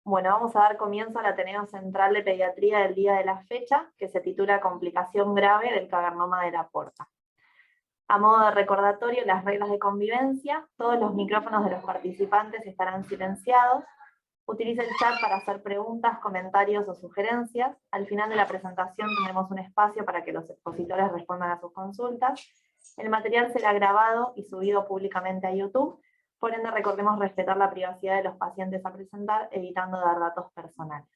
Bueno, vamos a dar comienzo al Ateneo Central de Pediatría del día de la fecha, que se titula Complicación grave del cavernoma de la porta. A modo de recordatorio, las reglas de convivencia: todos los micrófonos de los participantes estarán silenciados. Utilice el chat para hacer preguntas, comentarios o sugerencias. Al final de la presentación tendremos un espacio para que los expositores respondan a sus consultas. El material será grabado y subido públicamente a YouTube. Por ende, recordemos respetar la privacidad de los pacientes a presentar, evitando dar datos personales.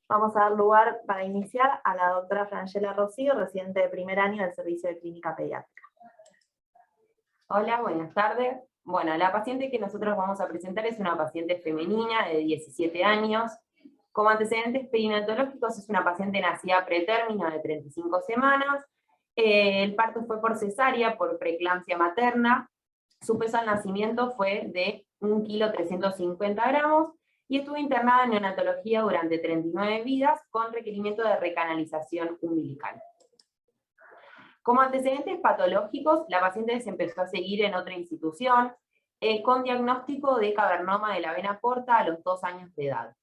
Vamos a dar lugar, para iniciar, a la doctora Frangela Rocío, residente de primer año del Servicio de Clínica Pediátrica. Hola, buenas tardes. Bueno, la paciente que nosotros vamos a presentar es una paciente femenina de 17 años. Como antecedentes perinatológicos es una paciente nacida pretérmino de 35 semanas. El parto fue por cesárea, por preeclampsia materna. Su peso al nacimiento fue de 1,350 kg y estuvo internada en neonatología durante 39 días con requerimiento de recanalización umbilical. Como antecedentes patológicos, la paciente se empezó a seguir en otra institución con diagnóstico de cavernoma de la vena porta a los 2 años de edad.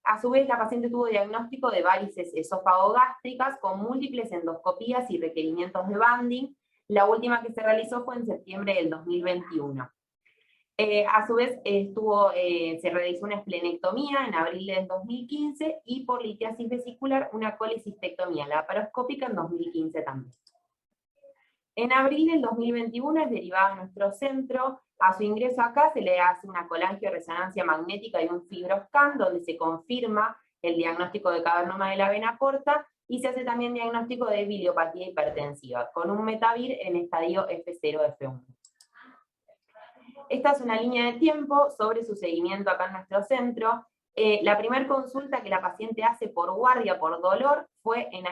A su vez, la paciente tuvo diagnóstico de varices esófago-gástricas con múltiples endoscopías y requerimientos de banding. La última que se realizó fue en septiembre del 2021. A su vez, se realizó una esplenectomía en abril del 2015 y por litiasis vesicular una colecistectomía laparoscópica en 2015 también. En abril del 2021 es derivada a nuestro centro. A su ingreso acá se le hace una colangioresonancia magnética y un fibroscan, donde se confirma el diagnóstico de cavernoma de la vena porta, y se hace también diagnóstico de biliopatía hipertensiva, con un metavir en estadio F0, F1. Esta es una línea de tiempo sobre su seguimiento acá en nuestro centro. La primera consulta que la paciente hace por guardia, por dolor, fue en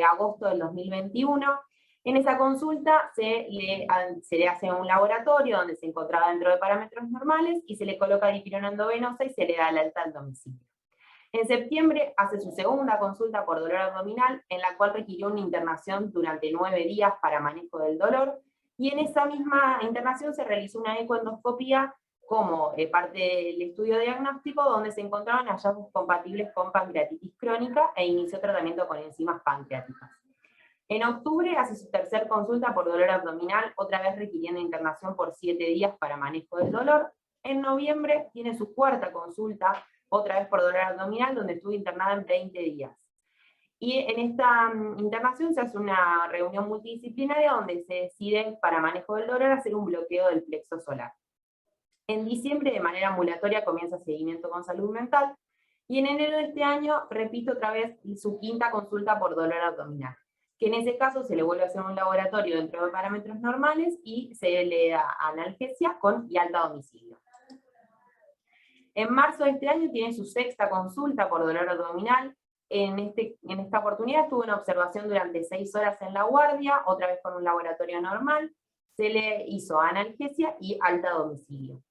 agosto del 2021. En esa consulta se le hace un laboratorio donde se encontraba dentro de parámetros normales y se le coloca dipirona endovenosa y se le da el alta al domicilio. En septiembre hace su segunda consulta por dolor abdominal, en la cual requirió una internación durante 9 días para manejo del dolor, y en esa misma internación se realizó una ecoendoscopía como parte del estudio diagnóstico, donde se encontraban hallazgos compatibles con pancreatitis crónica e inició tratamiento con enzimas pancreáticas. En octubre hace su tercera consulta por dolor abdominal, otra vez requiriendo internación por 7 días para manejo del dolor. En noviembre tiene su cuarta consulta, otra vez por dolor abdominal, donde estuvo internada en 20 días. Y en esta internación se hace una reunión multidisciplinaria donde se decide, para manejo del dolor, hacer un bloqueo del plexo solar. En diciembre, de manera ambulatoria, comienza seguimiento con salud mental, y en enero de este año repite otra vez su quinta consulta por dolor abdominal, que en ese caso se le vuelve a hacer un laboratorio dentro de parámetros normales y se le da analgesia y alta a domicilio. En marzo de este año tiene su sexta consulta por dolor abdominal. En esta oportunidad estuvo en observación durante 6 horas en la guardia, otra vez con un laboratorio normal. Se le hizo analgesia y alta a domicilio.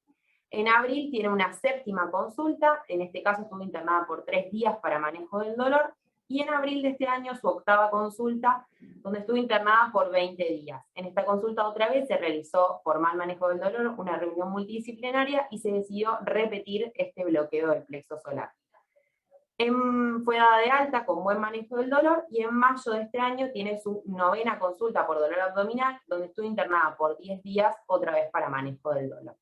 En abril tiene una séptima consulta, en este caso estuvo internada por 3 días para manejo del dolor, y en abril de este año su octava consulta, donde estuvo internada por 20 días. En esta consulta otra vez se realizó, por mal manejo del dolor, una reunión multidisciplinaria y se decidió repetir este bloqueo del plexo solar. Fue dada de alta con buen manejo del dolor, y en mayo de este año tiene su novena consulta por dolor abdominal, donde estuvo internada por 10 días, otra vez para manejo del dolor.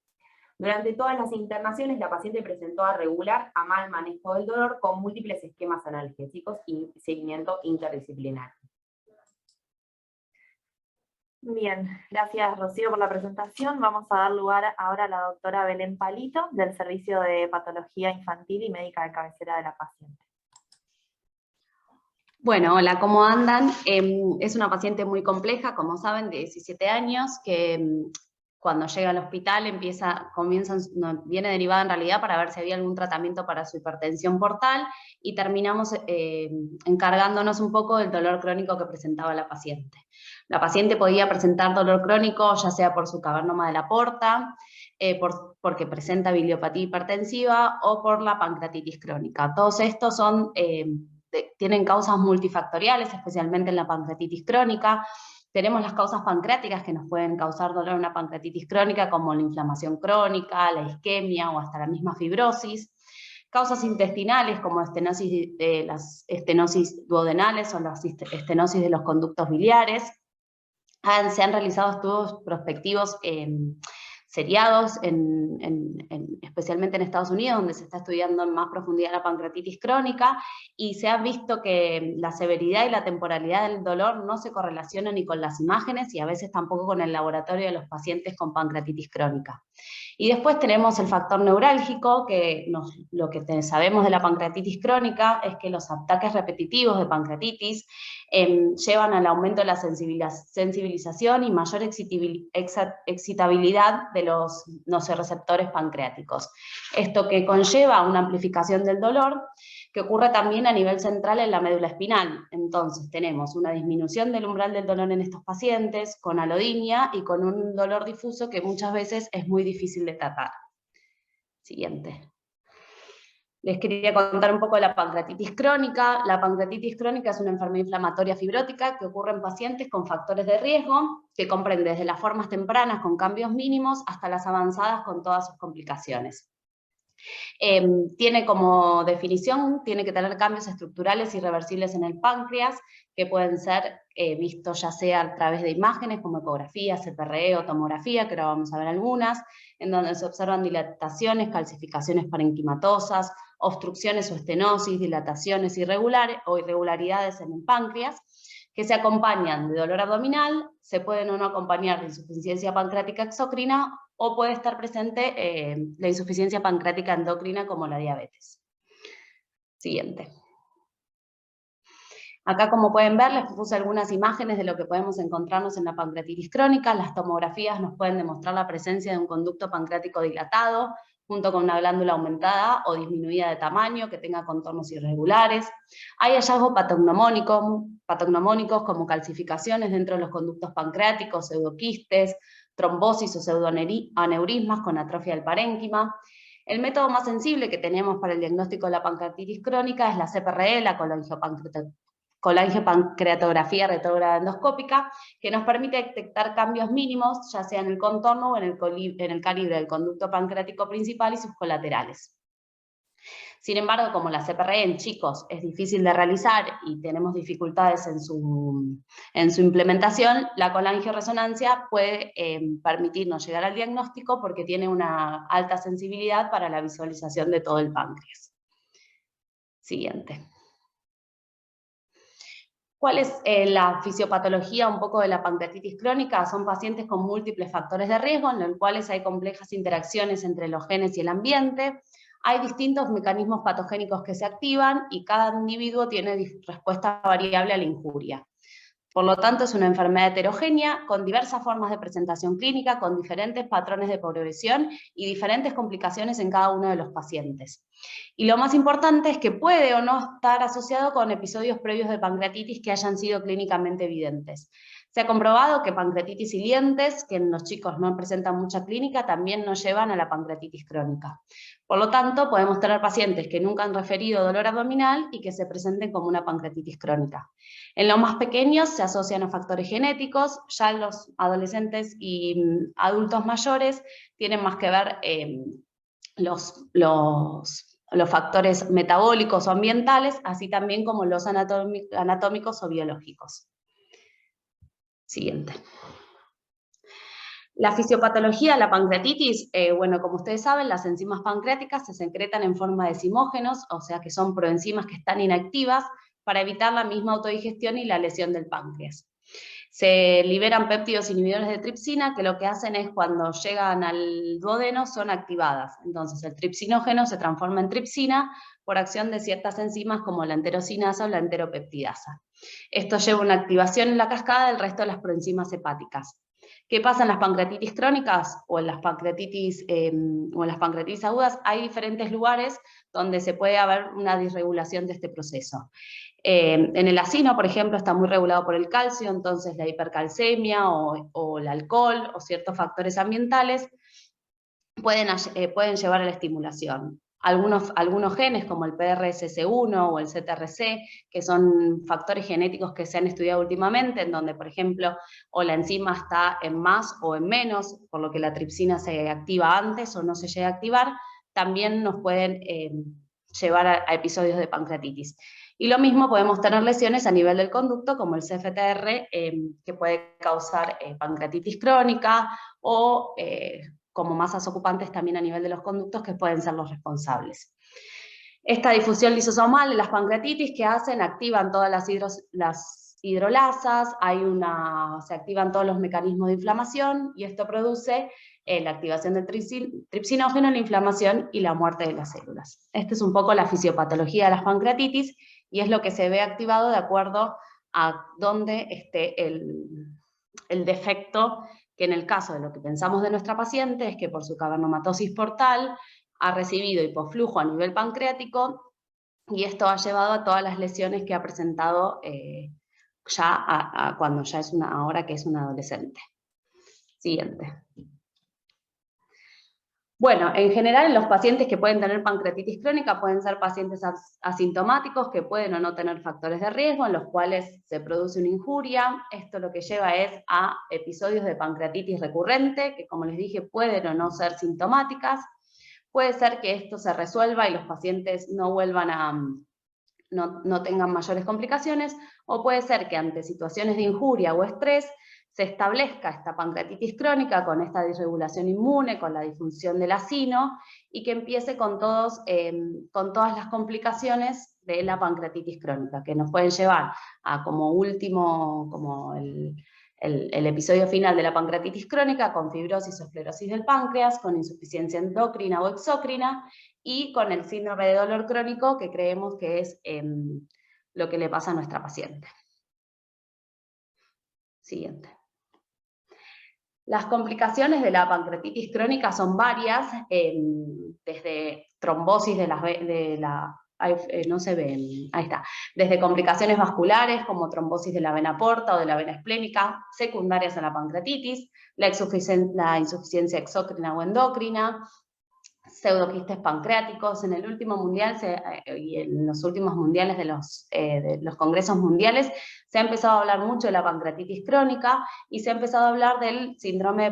Durante todas las internaciones, la paciente presentó a regular a mal manejo del dolor con múltiples esquemas analgésicos y seguimiento interdisciplinario. Bien, gracias Rocío por la presentación. Vamos a dar lugar ahora a la doctora Belén Palito, del Servicio de Patología Infantil y Médica de Cabecera de la paciente. Bueno, hola, ¿cómo andan? Es una paciente muy compleja, como saben, de 17 años, que cuando llega al hospital viene derivada en realidad para ver si había algún tratamiento para su hipertensión portal, y terminamos encargándonos un poco del dolor crónico que presentaba la paciente. La paciente podía presentar dolor crónico ya sea por su cavernoma de la porta, porque presenta biliopatía hipertensiva, o por la pancreatitis crónica. Todos estos tienen causas multifactoriales, especialmente en la pancreatitis crónica. Tenemos las causas pancreáticas que nos pueden causar dolor en una pancreatitis crónica, como la inflamación crónica, la isquemia o hasta la misma fibrosis. Causas intestinales como las estenosis duodenales o las estenosis de los conductos biliares. Se han realizado estudios prospectivos seriados, especialmente en Estados Unidos, donde se está estudiando en más profundidad la pancreatitis crónica, y se ha visto que la severidad y la temporalidad del dolor no se correlacionan ni con las imágenes y a veces tampoco con el laboratorio de los pacientes con pancreatitis crónica. Y después tenemos el factor neurálgico, que lo que sabemos de la pancreatitis crónica es que los ataques repetitivos de pancreatitis llevan al aumento de la sensibilización y mayor excitabilidad de los nociceptores pancreáticos. Esto que conlleva una amplificación del dolor, que ocurre también a nivel central en la médula espinal. Entonces tenemos una disminución del umbral del dolor en estos pacientes, con alodinia y con un dolor difuso que muchas veces es muy difícil de tratar. Siguiente. Les quería contar un poco de la pancreatitis crónica. La pancreatitis crónica es una enfermedad inflamatoria fibrótica que ocurre en pacientes con factores de riesgo, que comprende desde las formas tempranas con cambios mínimos hasta las avanzadas con todas sus complicaciones. Tiene como definición, tiene que tener cambios estructurales irreversibles en el páncreas, que pueden ser vistos ya sea a través de imágenes como ecografía, CPRE o tomografía, que ahora vamos a ver algunas, en donde se observan dilataciones, calcificaciones parenquimatosas, obstrucciones o estenosis, dilataciones irregulares o irregularidades en el páncreas, que se acompañan de dolor abdominal, se pueden o no acompañar de insuficiencia pancreática exócrina, o puede estar presente la insuficiencia pancreática endocrina como la diabetes. Siguiente. Acá, como pueden ver, les puse algunas imágenes de lo que podemos encontrarnos en la pancreatitis crónica. Las tomografías nos pueden demostrar la presencia de un conducto pancreático dilatado, junto con una glándula aumentada o disminuida de tamaño, que tenga contornos irregulares. Hay hallazgos patognomónicos como calcificaciones dentro de los conductos pancreáticos, pseudoquistes, trombosis o pseudoaneurismas con atrofia del parénquima. El método más sensible que tenemos para el diagnóstico de la pancreatitis crónica es la CPRE, la colangiopancreatografía retrógrada endoscópica, que nos permite detectar cambios mínimos, ya sea en el contorno o en el calibre del conducto pancreático principal y sus colaterales. Sin embargo, como la CPRE en chicos es difícil de realizar y tenemos dificultades en su implementación, la colangioresonancia puede permitirnos llegar al diagnóstico porque tiene una alta sensibilidad para la visualización de todo el páncreas. Siguiente. ¿Cuál es la fisiopatología un poco de la pancreatitis crónica? Son pacientes con múltiples factores de riesgo, en los cuales hay complejas interacciones entre los genes y el ambiente. Hay distintos mecanismos patogénicos que se activan y cada individuo tiene respuesta variable a la injuria. Por lo tanto, es una enfermedad heterogénea, con diversas formas de presentación clínica, con diferentes patrones de progresión y diferentes complicaciones en cada uno de los pacientes. Y lo más importante es que puede o no estar asociado con episodios previos de pancreatitis que hayan sido clínicamente evidentes. Se ha comprobado que pancreatitis silientes, que en los chicos no presentan mucha clínica, también nos llevan a la pancreatitis crónica. Por lo tanto, podemos tener pacientes que nunca han referido dolor abdominal y que se presenten como una pancreatitis crónica. En los más pequeños se asocian a factores genéticos, ya en los adolescentes y adultos mayores tienen más que ver los factores metabólicos o ambientales, así también como los anatómicos o biológicos. Siguiente. La fisiopatología de la pancreatitis, bueno, como ustedes saben, las enzimas pancreáticas se secretan en forma de zimógenos, o sea que son proenzimas que están inactivas para evitar la misma autodigestión y la lesión del páncreas. Se liberan péptidos inhibidores de tripsina, que lo que hacen es cuando llegan al duodeno son activadas. Entonces el tripsinógeno se transforma en tripsina por acción de ciertas enzimas como la enterosinasa o la enteropeptidasa. Esto lleva una activación en la cascada del resto de las proenzimas hepáticas. ¿Qué pasa en las pancreatitis crónicas o en las pancreatitis agudas? Hay diferentes lugares donde se puede haber una disregulación de este proceso. En el acino, por ejemplo, está muy regulado por el calcio, entonces la hipercalcemia o el alcohol o ciertos factores ambientales pueden llevar a la estimulación. algunos genes como el PRSS1 o el CTRC, que son factores genéticos que se han estudiado últimamente, en donde, por ejemplo, o la enzima está en más o en menos, por lo que la tripsina se activa antes o no se llega a activar, también nos pueden llevar a episodios de pancreatitis. Y lo mismo podemos tener lesiones a nivel del conducto, como el CFTR, que puede causar pancreatitis crónica, o como masas ocupantes también a nivel de los conductos, que pueden ser los responsables. Esta difusión lisosomal de las pancreatitis, ¿qué hacen? Activan todas las hidrolasas, se activan todos los mecanismos de inflamación, y esto produce la activación del tripsinógeno, la inflamación y la muerte de las células. Esta es un poco la fisiopatología de las pancreatitis, y es lo que se ve activado de acuerdo a dónde esté el defecto, que en el caso de lo que pensamos de nuestra paciente es que por su cavernomatosis portal ha recibido hipoflujo a nivel pancreático, y esto ha llevado a todas las lesiones que ha presentado cuando ya es ahora que es una adolescente. Siguiente. Bueno, en general los pacientes que pueden tener pancreatitis crónica pueden ser pacientes asintomáticos que pueden o no tener factores de riesgo, en los cuales se produce una injuria. Esto lo que lleva es a episodios de pancreatitis recurrente, que como les dije pueden o no ser sintomáticas. Puede ser que esto se resuelva y los pacientes no vuelvan no tengan mayores complicaciones, o puede ser que ante situaciones de injuria o estrés se establezca esta pancreatitis crónica con esta disregulación inmune, con la disfunción del acino, y que empiece con todas las complicaciones de la pancreatitis crónica, que nos pueden llevar a como último, como el episodio final de la pancreatitis crónica, con fibrosis o esclerosis del páncreas, con insuficiencia endocrina o exócrina, y con el síndrome de dolor crónico, que creemos que es lo que le pasa a nuestra paciente. Siguiente. Las complicaciones de la pancreatitis crónica son varias, desde trombosis no se ve, ahí está, desde complicaciones vasculares como trombosis de la vena porta o de la vena esplénica, secundarias a la pancreatitis, la insuficiencia exócrina o endocrina, pseudoquistes pancreáticos. En el último mundial y en los últimos mundiales de los congresos mundiales se ha empezado a hablar mucho de la pancreatitis crónica, y se ha empezado a hablar del síndrome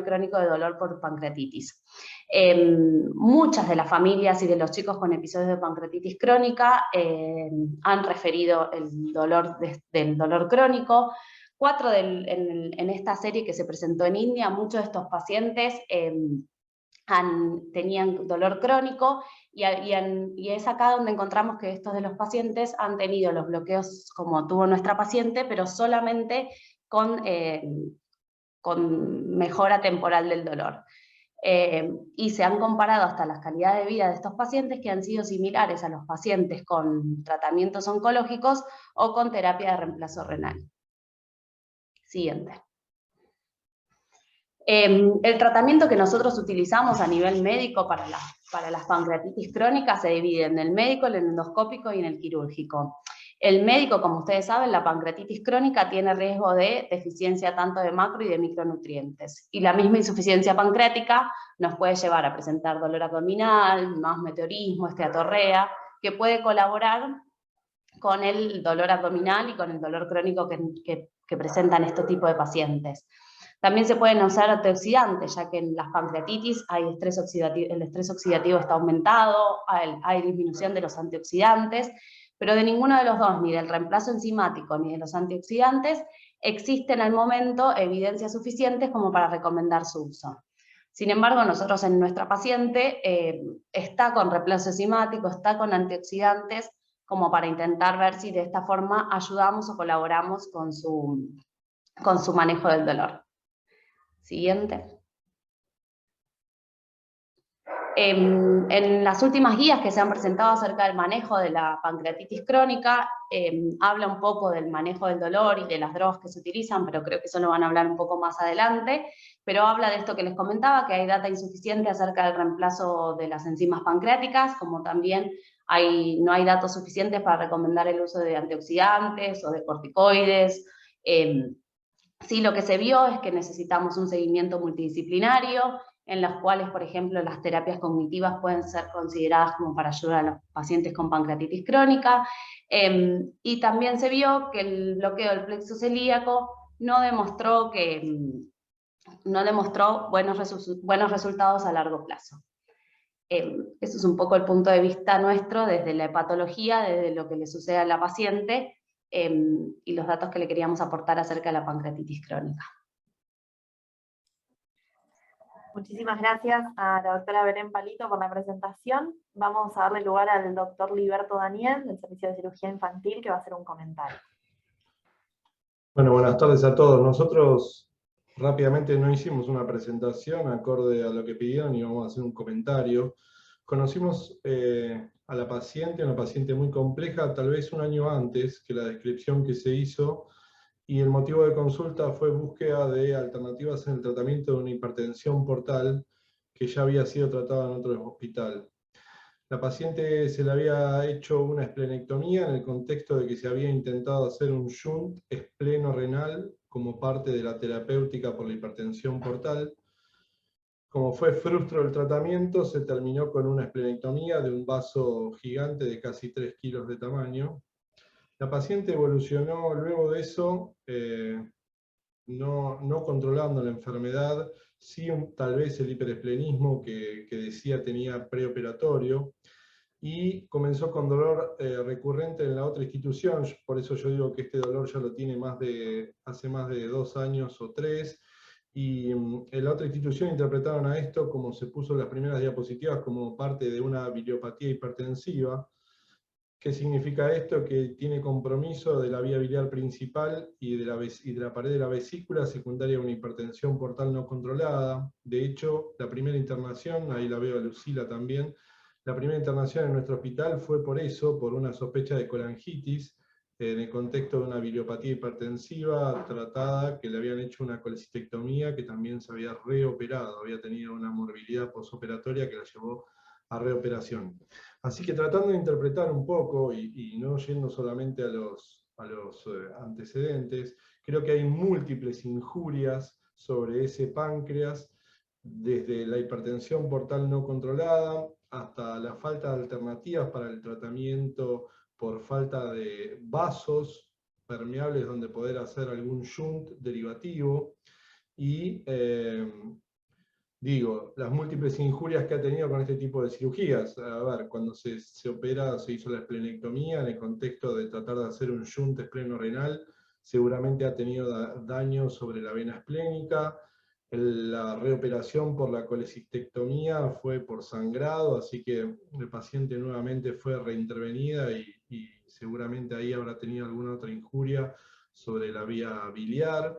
crónico de dolor por pancreatitis. Muchas de las familias y de los chicos con episodios de pancreatitis crónica han referido el dolor del dolor crónico. En esta serie que se presentó en India, muchos de estos pacientes tenían dolor crónico, y es acá donde encontramos que estos de los pacientes han tenido los bloqueos como tuvo nuestra paciente, pero solamente con mejora temporal del dolor. Y se han comparado hasta las calidades de vida de estos pacientes, que han sido similares a los pacientes con tratamientos oncológicos o con terapia de reemplazo renal. Siguiente. El tratamiento que nosotros utilizamos a nivel médico para las pancreatitis crónicas se divide en el médico, el endoscópico y en el quirúrgico. El médico, como ustedes saben, la pancreatitis crónica tiene riesgo de deficiencia tanto de macro y de micronutrientes. Y la misma insuficiencia pancreática nos puede llevar a presentar dolor abdominal, más meteorismo, esteatorrea, que puede colaborar con el dolor abdominal y con el dolor crónico que presentan este tipo de pacientes. También se pueden usar antioxidantes, ya que en las pancreatitis el estrés oxidativo está aumentado, hay disminución de los antioxidantes, pero de ninguno de los dos, ni del reemplazo enzimático ni de los antioxidantes, existen al momento evidencias suficientes como para recomendar su uso. Sin embargo, nosotros en nuestra paciente está con reemplazo enzimático, está con antioxidantes, como para intentar ver si de esta forma ayudamos o colaboramos con su manejo del dolor. Siguiente. En las últimas guías que se han presentado acerca del manejo de la pancreatitis crónica, habla un poco del manejo del dolor y de las drogas que se utilizan, pero creo que eso lo van a hablar un poco más adelante, pero habla de esto que les comentaba, que hay data insuficiente acerca del reemplazo de las enzimas pancreáticas, como también no hay datos suficientes para recomendar el uso de antioxidantes o de corticoides. Sí, lo que se vio es que necesitamos un seguimiento multidisciplinario, en los cuales, por ejemplo, las terapias cognitivas pueden ser consideradas como para ayudar a los pacientes con pancreatitis crónica, y también se vio que el bloqueo del plexo celíaco no demostró buenos resultados a largo plazo. Eso es un poco el punto de vista nuestro desde la hepatología, desde lo que le sucede a la paciente, y los datos que le queríamos aportar acerca de la pancreatitis crónica. Muchísimas gracias a la doctora Belén Palito por la presentación. Vamos a darle lugar al doctor Liberto Daniel, del Servicio de Cirugía Infantil, que va a hacer un comentario. Bueno, buenas tardes a todos. Nosotros rápidamente no hicimos una presentación acorde a lo que pidieron y vamos a hacer un comentario. Conocimos a la paciente, una paciente muy compleja, tal vez un año antes que la descripción que se hizo, y el motivo de consulta fue búsqueda de alternativas en el tratamiento de una hipertensión portal que ya había sido tratada en otro hospital. La paciente se le había hecho una esplenectomía en el contexto de que se había intentado hacer un shunt espleno-renal como parte de la terapéutica por la hipertensión portal. Como fue frustro el tratamiento, se terminó con una esplenectomía de un vaso gigante de casi 3 kilos de tamaño. La paciente evolucionó luego de eso, no controlando la enfermedad, sí tal vez el hiperesplenismo que decía tenía preoperatorio, y comenzó con dolor recurrente en la otra institución. Por eso yo digo que este dolor ya lo tiene hace más de 2 años o 3, y en la otra institución interpretaron a esto, como se puso en las primeras diapositivas, como parte de una biliopatía hipertensiva. ¿Qué significa esto? Que tiene compromiso de la vía biliar principal y de la pared de la vesícula, secundaria a una hipertensión portal no controlada. De hecho, la primera internación, ahí la veo a Lucila también, la primera internación en nuestro hospital fue por eso, por una sospecha de colangitis, en el contexto de una biliopatía hipertensiva tratada, que le habían hecho una colecistectomía, que también se había reoperado, había tenido una morbilidad posoperatoria que la llevó a reoperación. Así que tratando de interpretar un poco, y no yendo solamente a los antecedentes, creo que hay múltiples injurias sobre ese páncreas, desde la hipertensión portal no controlada, hasta la falta de alternativas para el tratamiento por falta de vasos permeables donde poder hacer algún shunt derivativo, y las múltiples injurias que ha tenido con este tipo de cirugías. A ver, cuando se opera, se hizo la esplenectomía en el contexto de tratar de hacer un shunt espleno-renal, seguramente ha tenido daño sobre la vena esplénica. La reoperación por la colecistectomía fue por sangrado, así que el paciente nuevamente fue reintervenida y seguramente ahí habrá tenido alguna otra injuria sobre la vía biliar.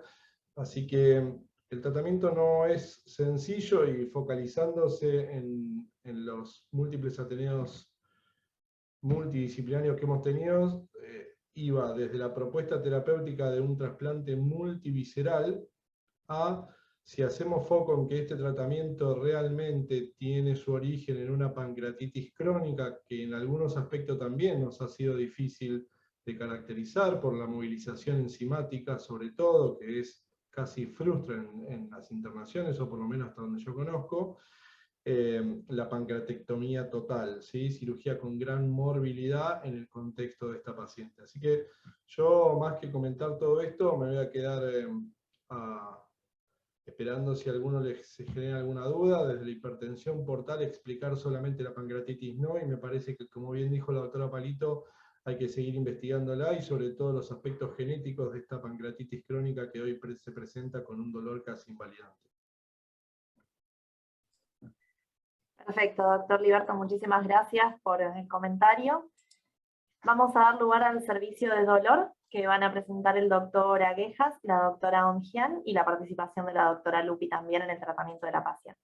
Así que el tratamiento no es sencillo, y focalizándose en los múltiples ateneos multidisciplinarios que hemos tenido, iba desde la propuesta terapéutica de un trasplante multivisceral a si hacemos foco en que este tratamiento realmente tiene su origen en una pancreatitis crónica, que en algunos aspectos también nos ha sido difícil de caracterizar por la movilización enzimática, sobre todo, que es casi frustra en las internaciones, o por lo menos hasta donde yo conozco, la pancreatectomía total, ¿sí? Cirugía con gran morbilidad en el contexto de esta paciente. Así que yo, más que comentar todo esto, me voy a quedar esperando si a alguno les genera alguna duda. Desde la hipertensión portal, explicar solamente la pancreatitis no, y me parece que, como bien dijo la doctora Palito, hay que seguir investigándola, y sobre todo los aspectos genéticos de esta pancreatitis crónica que hoy se presenta con un dolor casi invalidante. Perfecto, doctor Liberto, muchísimas gracias por el comentario. Vamos a dar lugar al servicio de dolor, que van a presentar el doctor Aguejas, la doctora Ongian, y la participación de la doctora Lupi también en el tratamiento de la paciente.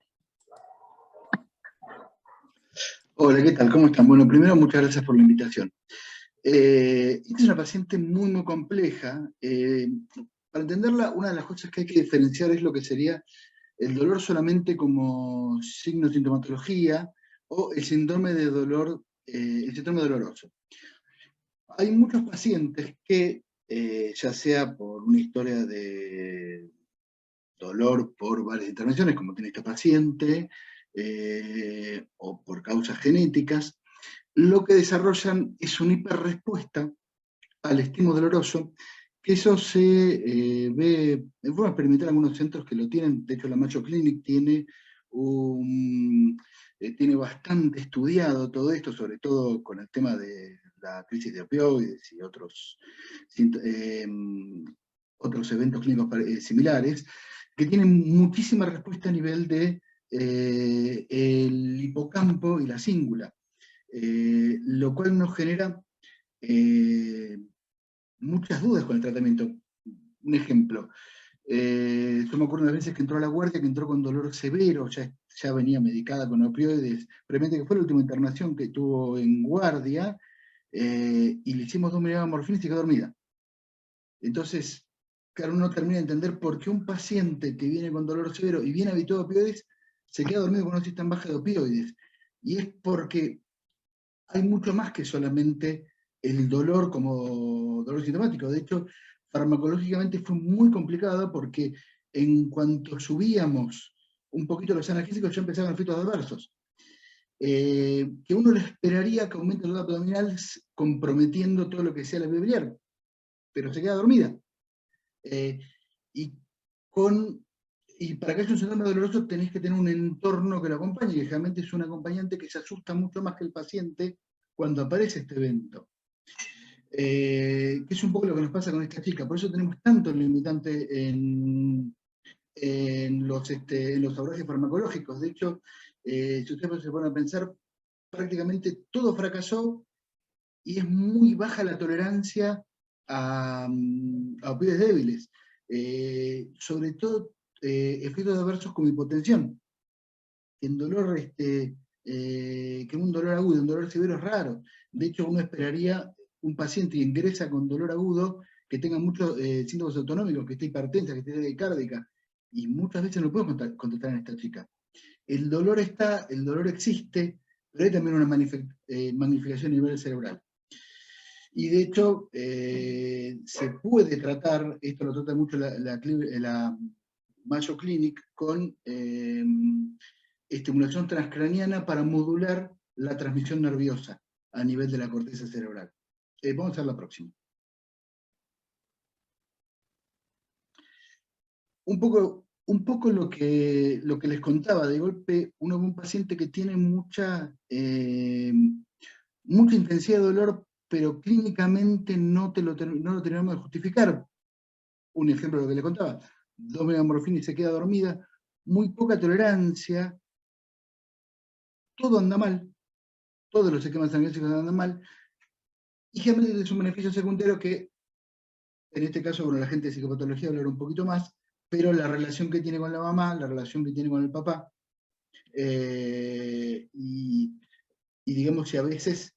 Hola, ¿qué tal? ¿Cómo están? Bueno, primero, muchas gracias por la invitación. Esta es una paciente muy, muy compleja. Para entenderla, una de las cosas que hay que diferenciar es lo que sería el dolor solamente como signo de sintomatología, o el síndrome de dolor, el síndrome doloroso. Hay muchos pacientes que, ya sea por una historia de dolor por varias intervenciones, como tiene esta paciente, o por causas genéticas, lo que desarrollan es una hiperrespuesta al estímulo doloroso, que eso se ve en forma experimental en algunos centros que lo tienen. De hecho, la Mayo Clinic tiene bastante estudiado todo esto, sobre todo con el tema de la crisis de opioides y otros eventos clínicos similares, que tienen muchísima respuesta a nivel de el hipocampo y la cíngula, lo cual nos genera muchas dudas con el tratamiento. Un ejemplo, yo me acuerdo unas veces que entró a la guardia, que entró con dolor severo, ya venía medicada con opioides, probablemente que fue la última internación que tuvo en guardia, y le hicimos 2 miligramos de morfina y se quedó dormida. Entonces, claro, uno termina de entender por qué un paciente que viene con dolor severo y viene habituado a opioides, se queda dormido con una dosis tan baja de opioides. Y es porque hay mucho más que solamente el dolor como dolor sintomático. De hecho, farmacológicamente fue muy complicado porque en cuanto subíamos un poquito los analgésicos ya empezaban efectos adversos. Que uno le esperaría que aumente el dolor abdominal comprometiendo todo lo que sea la vía biliar, pero se queda dormida. Y para que haya un síndrome doloroso tenés que tener un entorno que lo acompañe, que generalmente es un acompañante que se asusta mucho más que el paciente cuando aparece este evento. Que es un poco lo que nos pasa con esta chica, por eso tenemos tanto limitante en los abordajes farmacológicos. De hecho, si ustedes se ponen a pensar, prácticamente todo fracasó y es muy baja la tolerancia a opioides débiles. Sobre todo efectos adversos como hipotensión. En dolor, que un dolor agudo, un dolor severo es raro. De hecho, uno esperaría un paciente que ingresa con dolor agudo que tenga muchos síntomas autonómicos, que esté hipertensa, que esté taquicárdica, y muchas veces no podemos contestar en esta chica. El dolor existe, pero hay también una magnificación a nivel cerebral. Y de hecho, se puede tratar, esto lo trata mucho la Mayo Clinic, con estimulación transcraniana para modular la transmisión nerviosa a nivel de la corteza cerebral. Vamos a hacer la próxima. Un poco lo que les contaba. De golpe, uno ve un paciente que tiene mucha intensidad de dolor, pero clínicamente no lo terminamos de justificar. Un ejemplo de lo que le contaba: 2 miligramos de morfina y se queda dormida, muy poca tolerancia, todo anda mal, todos los esquemas analgésicos andan mal, y generalmente es un beneficio secundario que, en este caso, bueno, la gente de psicopatología hablará un poquito más, pero la relación que tiene con la mamá, la relación que tiene con el papá, y digamos, si a veces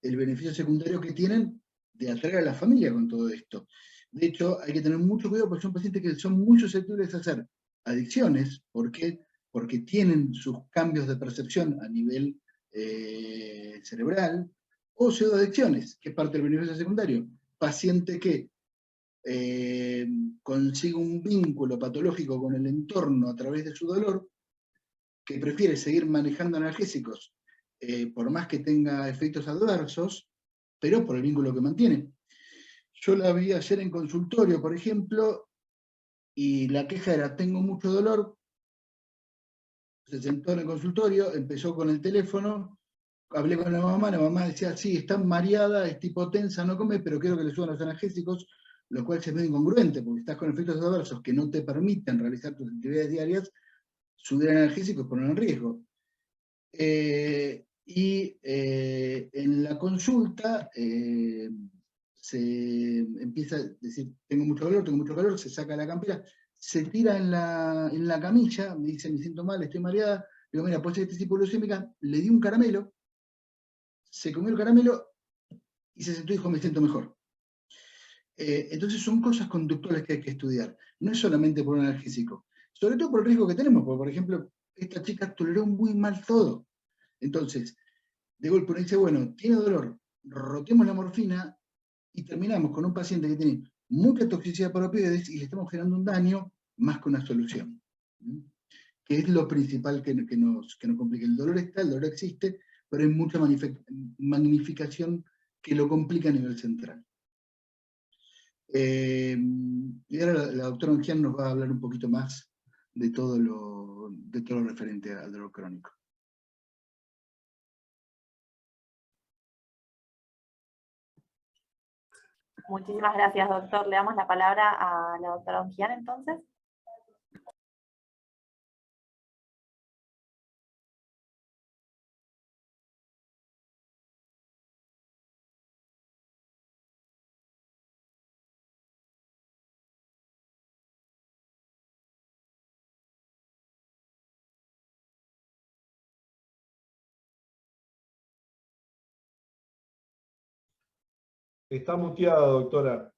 el beneficio secundario que tienen de atraer a la familia con todo esto. De hecho, hay que tener mucho cuidado porque son pacientes que son muy susceptibles a hacer adicciones. ¿Por qué? Porque tienen sus cambios de percepción a nivel cerebral, o pseudoadicciones, que es parte del beneficio secundario. Paciente que consigue un vínculo patológico con el entorno a través de su dolor, que prefiere seguir manejando analgésicos por más que tenga efectos adversos, pero por el vínculo que mantiene. Yo la vi ayer en consultorio, por ejemplo, y la queja era: tengo mucho dolor. Se sentó en el consultorio, empezó con el teléfono, hablé con la mamá decía: sí, está mareada, está hipotensa, no come, pero quiero que le suban los analgésicos, lo cual es medio incongruente, porque estás con efectos adversos que no te permiten realizar tus actividades diarias, subir analgésicos ponen en riesgo. En la consulta se empieza a decir: tengo mucho calor, se saca la campera, se tira en la camilla, me dice: me siento mal, estoy mareada. Digo: mira, pues este tipo de glucémica. Le di un caramelo, se comió el caramelo y se sentó y dijo: me siento mejor. Entonces son cosas conductuales que hay que estudiar, no es solamente por un analgésico, sobre todo por el riesgo que tenemos, porque por ejemplo, esta chica toleró muy mal todo. Entonces, de golpe uno dice: bueno, tiene dolor, rotemos la morfina, y terminamos con un paciente que tiene mucha toxicidad por opioides y le estamos generando un daño más que una solución. Que es lo principal que nos complica. El dolor está, el dolor existe, pero hay mucha magnificación que lo complica a nivel central. Y ahora la doctora Ongian nos va a hablar un poquito más de todo lo referente al dolor crónico. Muchísimas gracias, doctor. Le damos la palabra a la doctora Ongian, entonces. Está muteada, doctora.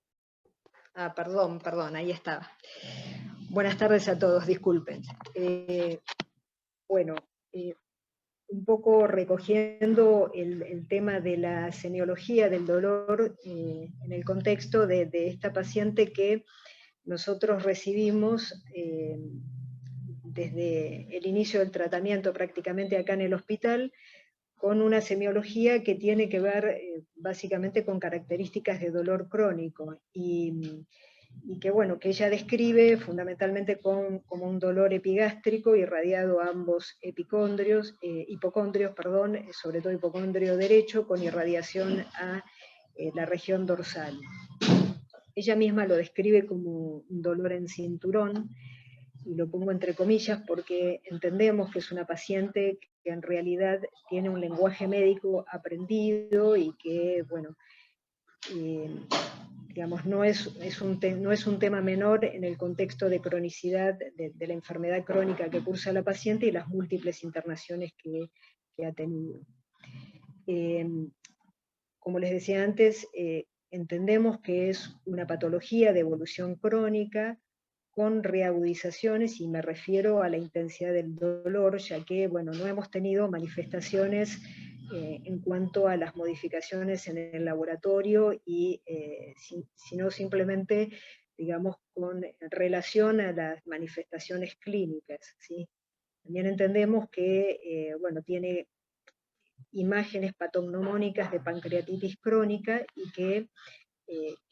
Ah, perdón, ahí estaba. Buenas tardes a todos, disculpen. Bueno, un poco recogiendo el tema de la semiología del dolor en el contexto de esta paciente que nosotros recibimos desde el inicio del tratamiento prácticamente acá en el hospital, con una semiología que tiene que ver básicamente con características de dolor crónico, y que bueno, que ella describe fundamentalmente como un dolor epigástrico irradiado a ambos hipocondrios, sobre todo hipocondrio derecho, con irradiación a la región dorsal. Ella misma lo describe como un dolor en cinturón, y lo pongo entre comillas porque entendemos que es una paciente que en realidad tiene un lenguaje médico aprendido y que, bueno, digamos, no es un tema menor en el contexto de cronicidad de la enfermedad crónica que cursa la paciente y las múltiples internaciones que ha tenido. Como les decía antes, entendemos que es una patología de evolución crónica con reagudizaciones, y me refiero a la intensidad del dolor, ya que, bueno, no hemos tenido manifestaciones en cuanto a las modificaciones en el laboratorio, sino simplemente, digamos, con relación a las manifestaciones clínicas, ¿sí? También entendemos que, bueno, tiene imágenes patognomónicas de pancreatitis crónica, y que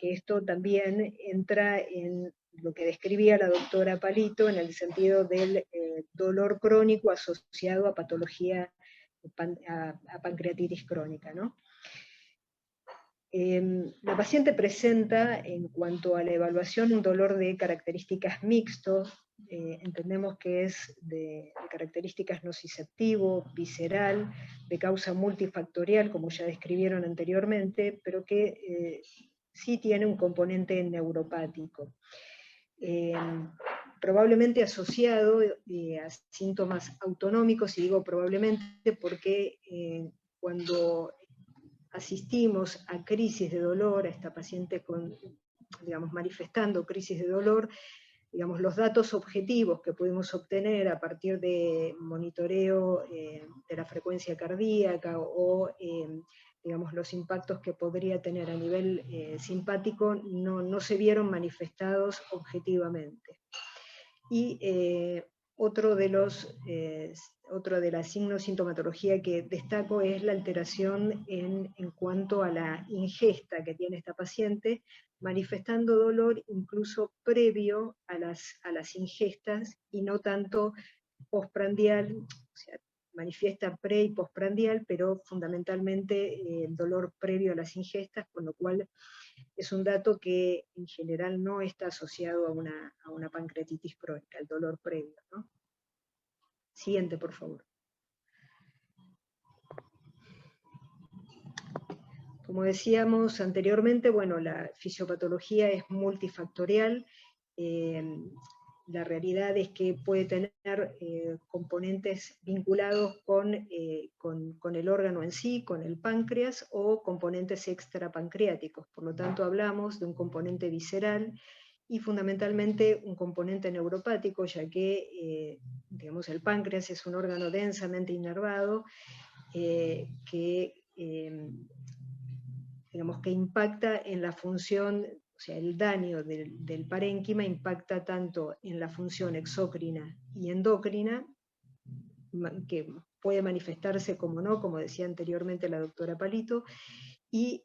esto también entra en lo que describía la doctora Palito en el sentido del dolor crónico asociado a patología, a pancreatitis crónica, ¿no? La paciente presenta, en cuanto a la evaluación, un dolor de características mixtos. Entendemos que es de características nociceptivo, visceral, de causa multifactorial, como ya describieron anteriormente, pero que sí tiene un componente neuropático. Probablemente asociado a síntomas autonómicos, y digo probablemente porque cuando asistimos a crisis de dolor, a esta paciente digamos, manifestando crisis de dolor, digamos, los datos objetivos que pudimos obtener a partir de monitoreo de la frecuencia cardíaca o digamos, los impactos que podría tener a nivel simpático no se vieron manifestados objetivamente. Y otro de la signo-sintomatología que destaco es la alteración en cuanto a la ingesta que tiene esta paciente, manifestando dolor incluso previo a las ingestas, y no tanto postprandial, o sea, manifiesta pre y postprandial, pero fundamentalmente el dolor previo a las ingestas, con lo cual es un dato que en general no está asociado a una pancreatitis crónica, el dolor previo, ¿no? Siguiente, por favor. Como decíamos anteriormente, bueno, la fisiopatología es multifactorial. La realidad es que puede tener componentes vinculados con el órgano en sí, con el páncreas, o componentes extrapancreáticos. Por lo tanto, hablamos de un componente visceral y fundamentalmente un componente neuropático, ya que digamos, el páncreas es un órgano densamente inervado que digamos, que impacta en la función, o sea, el daño del parénquima impacta tanto en la función exócrina y endocrina, que puede manifestarse como no, como decía anteriormente la doctora Palito, y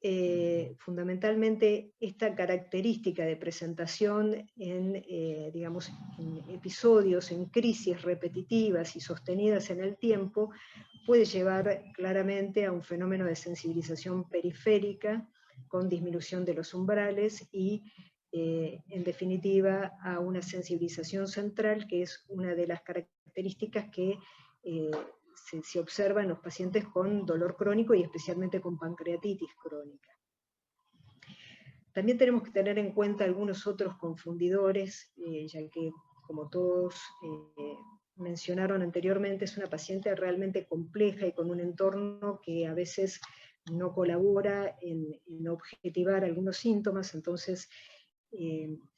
fundamentalmente esta característica de presentación digamos, en episodios, en crisis repetitivas y sostenidas en el tiempo, puede llevar claramente a un fenómeno de sensibilización periférica con disminución de los umbrales y, en definitiva, a una sensibilización central, que es una de las características que se observa en los pacientes con dolor crónico y especialmente con pancreatitis crónica. También tenemos que tener en cuenta algunos otros confundidores, ya que, como todos mencionaron anteriormente, es una paciente realmente compleja y con un entorno que a veces no colabora en objetivar algunos síntomas. Entonces,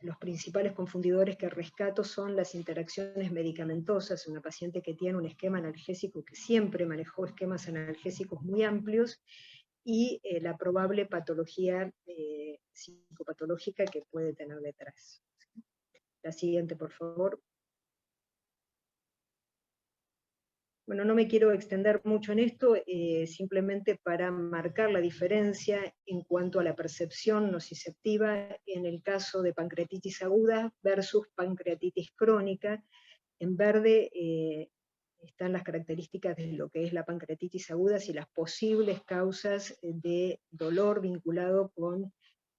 los principales confundidores que rescato son las interacciones medicamentosas, una paciente que tiene un esquema analgésico, que siempre manejó esquemas analgésicos muy amplios, y la probable patología psicopatológica que puede tener detrás. La siguiente, por favor. Bueno, no me quiero extender mucho en esto, simplemente para marcar la diferencia en cuanto a la percepción nociceptiva en el caso de pancreatitis aguda versus pancreatitis crónica. En verde están las características de lo que es la pancreatitis aguda y las posibles causas de dolor vinculado con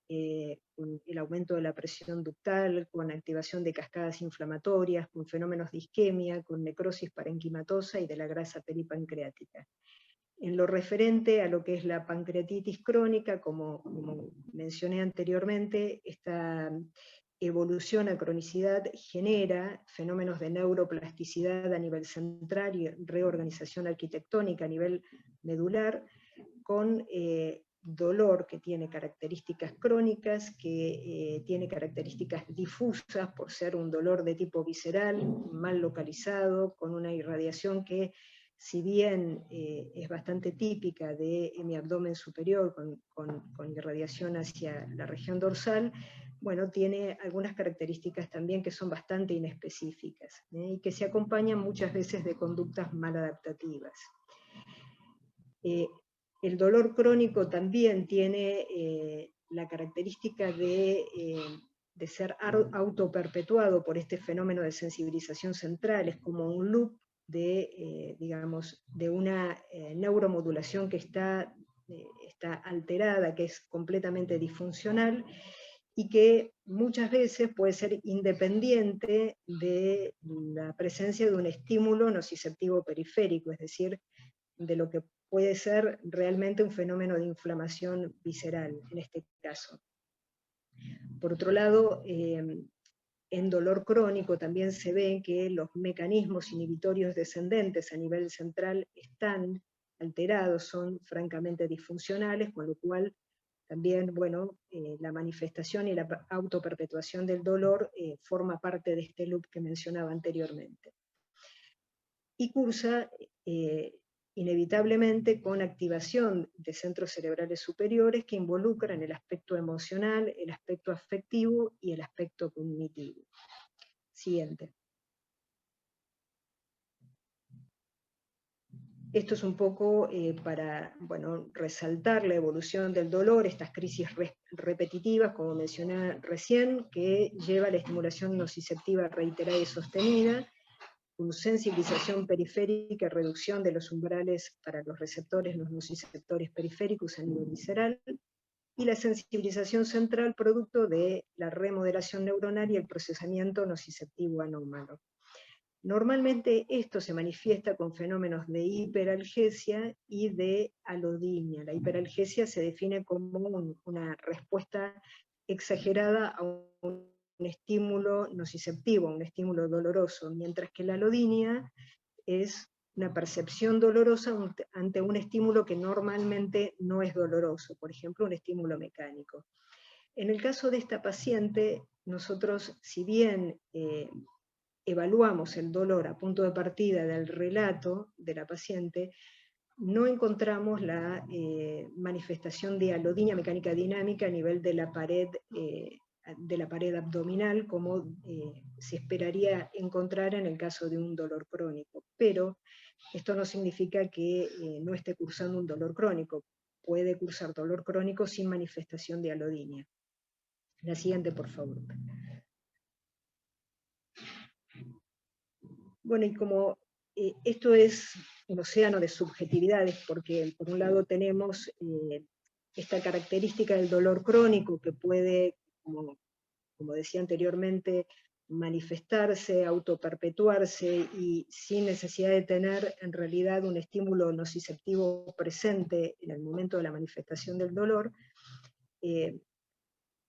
el aumento de la presión ductal, con activación de cascadas inflamatorias, con fenómenos de isquemia, con necrosis parenquimatosa y de la grasa peripancreática. En lo referente a lo que es la pancreatitis crónica, como mencioné anteriormente, esta evolución a cronicidad genera fenómenos de neuroplasticidad a nivel central y reorganización arquitectónica a nivel medular, con dolor que tiene características crónicas, que tiene características difusas por ser un dolor de tipo visceral, mal localizado, con una irradiación que, si bien es bastante típica de mi abdomen superior, con irradiación hacia la región dorsal, bueno, tiene algunas características también que son bastante inespecíficas, y que se acompañan muchas veces de conductas maladaptativas. El dolor crónico también tiene la característica de ser autoperpetuado por este fenómeno de sensibilización central. Es como un loop de, digamos, de una neuromodulación que está alterada, que es completamente disfuncional, y que muchas veces puede ser independiente de la presencia de un estímulo nociceptivo periférico, es decir, de lo que puede ser realmente un fenómeno de inflamación visceral en este caso. Por otro lado, en dolor crónico también se ve que los mecanismos inhibitorios descendentes a nivel central están alterados, son francamente disfuncionales, con lo cual también, bueno, la manifestación y la autoperpetuación del dolor forma parte de este loop que mencionaba anteriormente. Y cursa inevitablemente con activación de centros cerebrales superiores que involucran el aspecto emocional, el aspecto afectivo y el aspecto cognitivo. Siguiente. Esto es un poco para, bueno, resaltar la evolución del dolor, estas crisis repetitivas, como mencioné recién, que lleva a la estimulación nociceptiva reiterada y sostenida, con sensibilización periférica, reducción de los umbrales para los receptores, los nociceptores periféricos a nivel visceral, y la sensibilización central producto de la remodelación neuronal y el procesamiento nociceptivo anómalo. Normalmente esto se manifiesta con fenómenos de hiperalgesia y de alodinia. La hiperalgesia se define como una respuesta exagerada a un estímulo nociceptivo, un estímulo doloroso, mientras que la alodinia es una percepción dolorosa ante un estímulo que normalmente no es doloroso, por ejemplo, un estímulo mecánico. En el caso de esta paciente, nosotros, si bien evaluamos el dolor a punto de partida del relato de la paciente, no encontramos la manifestación de alodinia mecánica dinámica a nivel de la pared de la pared abdominal, como se esperaría encontrar en el caso de un dolor crónico. Pero esto no significa que no esté cursando un dolor crónico. Puede cursar dolor crónico sin manifestación de alodinia. La siguiente, por favor. Bueno, y como esto es un océano de subjetividades, porque por un lado tenemos esta característica del dolor crónico que puede, como decía anteriormente, manifestarse, autoperpetuarse y sin necesidad de tener en realidad un estímulo nociceptivo presente en el momento de la manifestación del dolor.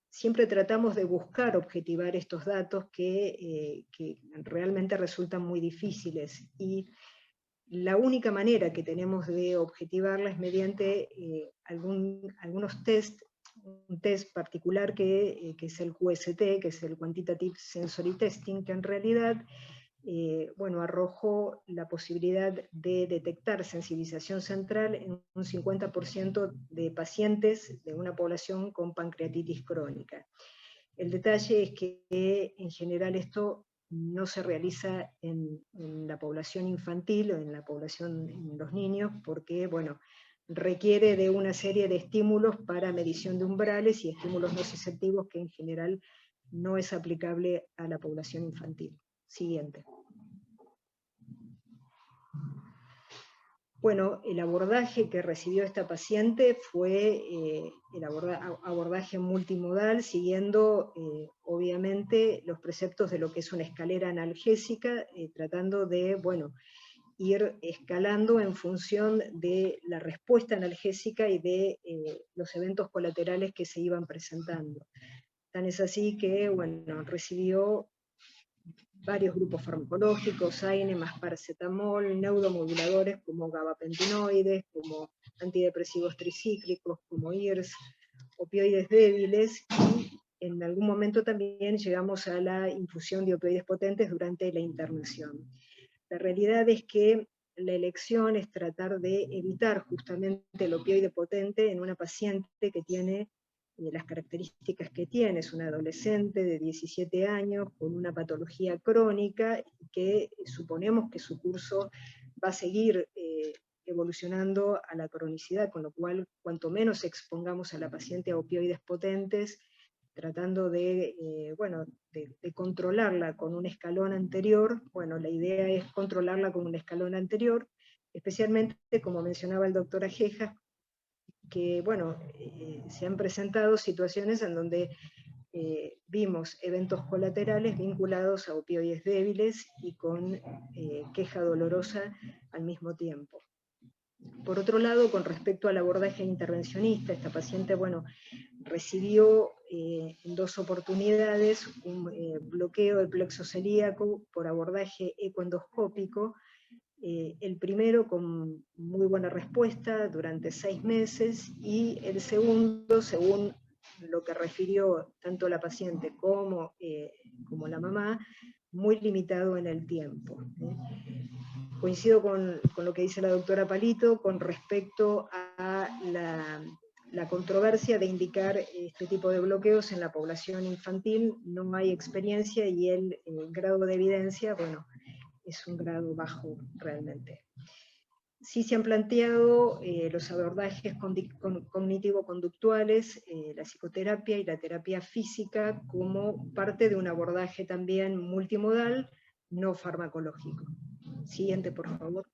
Siempre tratamos de buscar objetivar estos datos que realmente resultan muy difíciles, y la única manera que tenemos de objetivarla es mediante algunos test, un test particular que es el QST, que es el Quantitative Sensory Testing, que en realidad arrojó la posibilidad de detectar sensibilización central en un 50% de pacientes de una población con pancreatitis crónica. El detalle es que en general esto no se realiza en la población infantil o en la población en los niños, porque requiere de una serie de estímulos para medición de umbrales y estímulos nociceptivos que en general no es aplicable a la población infantil. Siguiente. Bueno, el abordaje que recibió esta paciente fue el abordaje multimodal, siguiendo obviamente los preceptos de lo que es una escalera analgésica, tratando de ir escalando en función de la respuesta analgésica y de los eventos colaterales que se iban presentando. Tan es así que recibió varios grupos farmacológicos, AINE más paracetamol, neuromoduladores como gabapentinoides, como antidepresivos tricíclicos, como IRS, opioides débiles, y en algún momento también llegamos a la infusión de opioides potentes durante la internación. La realidad es que la elección es tratar de evitar justamente el opioide potente en una paciente que tiene las características que tiene. Es una adolescente de 17 años con una patología crónica que suponemos que su curso va a seguir evolucionando a la cronicidad, con lo cual cuanto menos expongamos a la paciente a opioides potentes, tratando de controlarla con un escalón anterior, la idea es controlarla con un escalón anterior, especialmente, como mencionaba el doctor Ajejas, que se han presentado situaciones en donde vimos eventos colaterales vinculados a opioides débiles y con queja dolorosa al mismo tiempo. Por otro lado, con respecto al abordaje intervencionista, esta paciente recibió en 2 oportunidades un bloqueo del plexo celíaco por abordaje ecoendoscópico. El primero con muy buena respuesta durante 6 meses, y el segundo, según lo que refirió tanto la paciente como la mamá, muy limitado en el tiempo. Coincido con lo que dice la doctora Palito con respecto a la controversia de indicar este tipo de bloqueos en la población infantil. No hay experiencia y el grado de evidencia, es un grado bajo realmente. Sí se han planteado los abordajes cognitivo-conductuales, la psicoterapia y la terapia física como parte de un abordaje también multimodal, no farmacológico. Siguiente, por favor.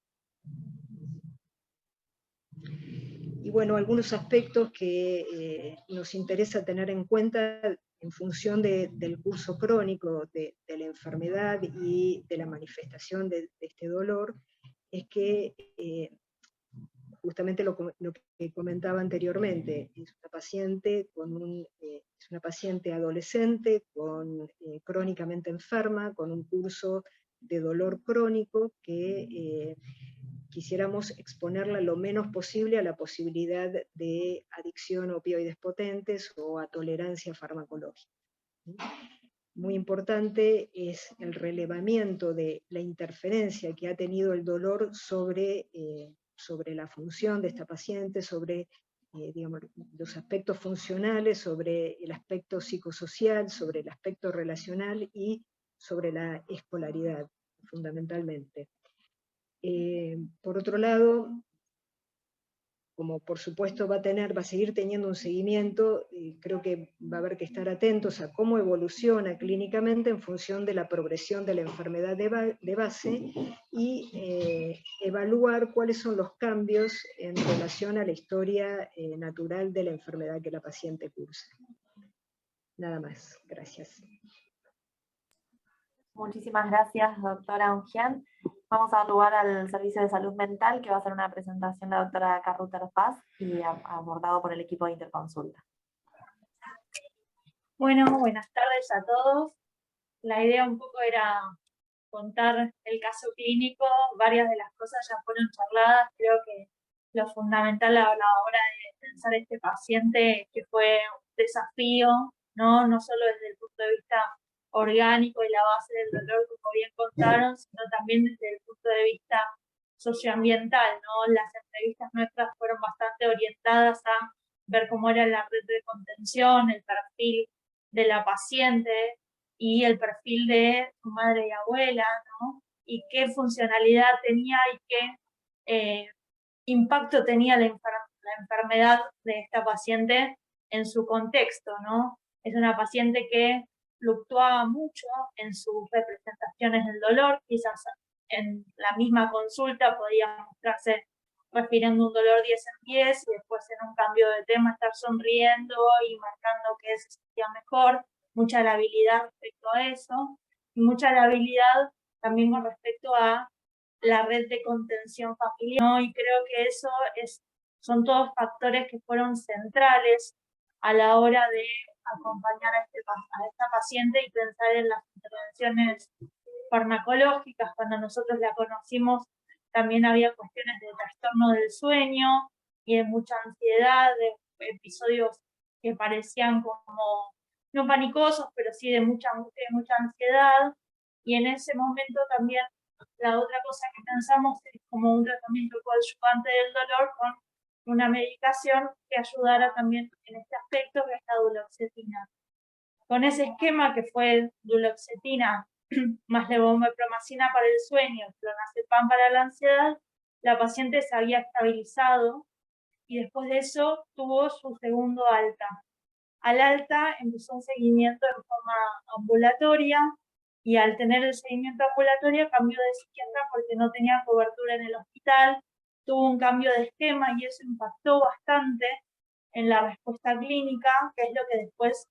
Y algunos aspectos que nos interesa tener en cuenta en función del curso crónico de la enfermedad y de la manifestación de este dolor, es que justamente lo que comentaba anteriormente, es una paciente adolescente crónicamente enferma, con un curso de dolor crónico que quisiéramos exponerla lo menos posible a la posibilidad de adicción a opioides potentes o a tolerancia farmacológica. Muy importante es el relevamiento de la interferencia que ha tenido el dolor sobre la función de esta paciente, sobre digamos, los aspectos funcionales, sobre el aspecto psicosocial, sobre el aspecto relacional y sobre la escolaridad, fundamentalmente. Por otro lado, como por supuesto va a seguir teniendo un seguimiento, creo que va a haber que estar atentos a cómo evoluciona clínicamente en función de la progresión de la enfermedad de base y evaluar cuáles son los cambios en relación a la historia natural de la enfermedad que la paciente cursa. Nada más, gracias. Muchísimas gracias, doctora Ungian. Vamos a dar lugar al Servicio de Salud Mental, que va a hacer una presentación de la doctora Carruter Paz y abordado por el equipo de Interconsulta. Bueno, buenas tardes a todos. La idea un poco era contar el caso clínico, varias de las cosas ya fueron charladas. Creo que lo fundamental a la hora de pensar este paciente, que fue un desafío, no solo desde el punto de vista orgánico y la base del dolor, como bien contaron, sino también desde el punto de vista socioambiental, ¿no? Las entrevistas nuestras fueron bastante orientadas a ver cómo era la red de contención, el perfil de la paciente y el perfil de su madre y abuela, ¿no? Y qué funcionalidad tenía y qué impacto tenía la enfermedad de esta paciente en su contexto, ¿no? Es una paciente que fluctuaba mucho en sus representaciones del dolor, quizás en la misma consulta podía mostrarse refiriendo un dolor 10 en 10 y después en un cambio de tema estar sonriendo y marcando que se sentía mejor, mucha labilidad respecto a eso, y mucha labilidad también con respecto a la red de contención familiar, ¿no? Y creo que eso son todos factores que fueron centrales a la hora de acompañar a esta paciente y pensar en las intervenciones farmacológicas. Cuando nosotros la conocimos también había cuestiones de trastorno del sueño y de mucha ansiedad, de episodios que parecían como, no panicosos, pero sí de mucha ansiedad, y en ese momento también la otra cosa que pensamos es como un tratamiento coadyuvante del dolor con una medicación que ayudara también en este aspecto, que es la duloxetina. Con ese esquema que fue duloxetina más levomepromacina para el sueño, clonazepam para la ansiedad, la paciente se había estabilizado y después de eso tuvo su segundo alta. Al alta empezó un seguimiento en forma ambulatoria y al tener el seguimiento ambulatorio cambió de psiquiatra porque no tenía cobertura en el hospital, tuvo un cambio de esquema y eso impactó bastante en la respuesta clínica, que es lo que después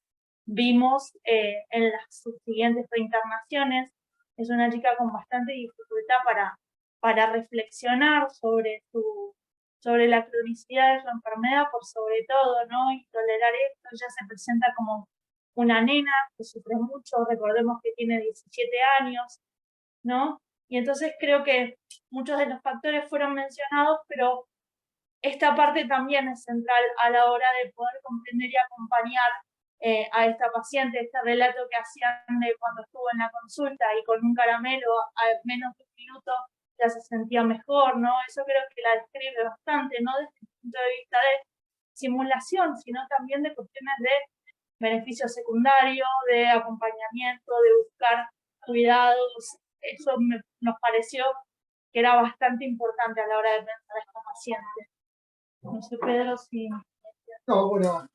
vimos en las subsiguientes reinternaciones. Es una chica con bastante dificultad para reflexionar sobre la cronicidad de su enfermedad, por sobre todo, ¿no? Y tolerar esto. Ya se presenta como una nena que sufre mucho, recordemos que tiene 17 años, ¿no? Y entonces creo que muchos de los factores fueron mencionados, pero esta parte también es central a la hora de poder comprender y acompañar a esta paciente. Este relato que hacían de cuando estuvo en la consulta y con un caramelo a menos de un minuto ya se sentía mejor, ¿no? Eso creo que la describe bastante, no desde el punto de vista de simulación, sino también de cuestiones de beneficio secundario, de acompañamiento, de buscar cuidados. Eso nos pareció que era bastante importante a la hora de pensar a esta paciente. No sé, Pedro, si... No, bueno,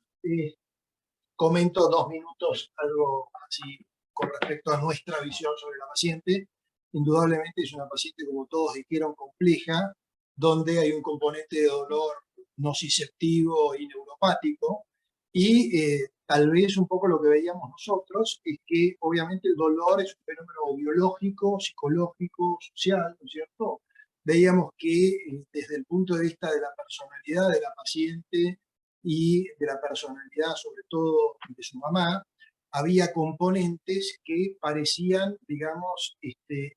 comento 2 minutos algo así con respecto a nuestra visión sobre la paciente. Indudablemente es una paciente, como todos dijeron, compleja, donde hay un componente de dolor nociceptivo y neuropático, y tal vez un poco lo que veíamos nosotros es que obviamente el dolor es un fenómeno biológico, psicológico, social, ¿no es cierto? Veíamos que desde el punto de vista de la personalidad de la paciente y de la personalidad, sobre todo, de su mamá, había componentes que parecían, digamos,